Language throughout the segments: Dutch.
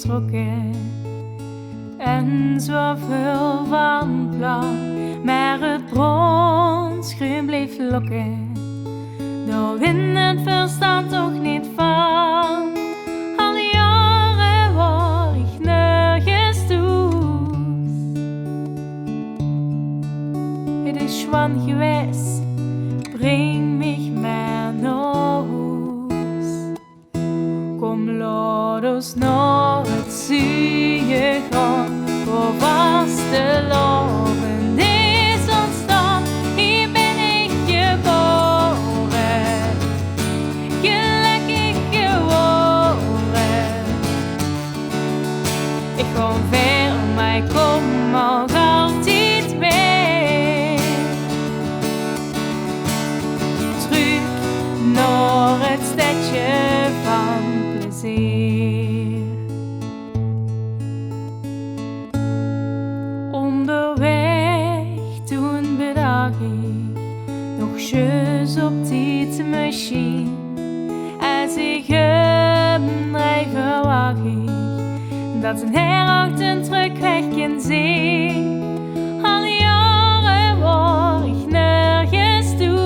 vertrokken. En zoveel van plan, maar het bronsgroen bleef lokken. Daar win het verstand toch niet van. Al die jaren waar ik nergens toe. Het is schwan geweest, breng mich maar naar huis. Kom, laat ons naar het zee gaan, waar was de loven is ontstaan. Hier ben ik geboren, gelukkig geworden. Ik ga ver, maar ik kom nog altijd weer terug naar het stadje van plezier. Onderweg toen bedacht ik nog eens op die machine. Als ik hem drijf, verwacht ik dat een herachter terugweg kan zien. Al die jaren waar ik nergens toe.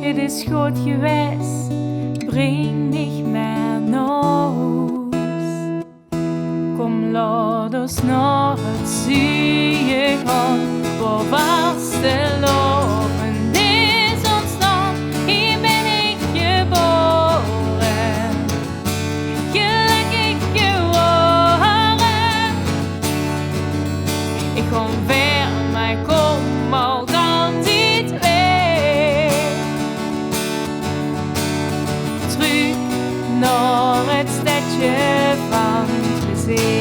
Het is goed geweest, breng mich maar naar huis. Kom, laat ons naar het zee gaan, waar was de loven is ontstaan. Hier ben ik geboren, gelukkig geworden. Ik ga ver, maar ik kom ook altijd weer terug naar het stadje van plezier.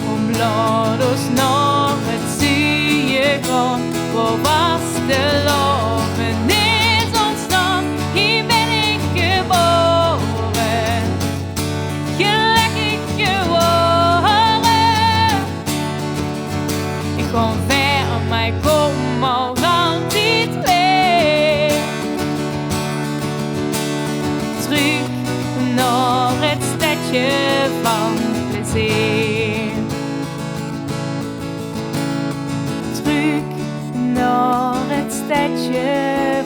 Kom, laat ons naar het zee gaan, waar was de loven is ontstaan. Hier ben ik geboren, gelukkig geworden. Ik ga ver, maar ik kom ook altijd weer terug naar het stadje van plezier. Terug naar het stadje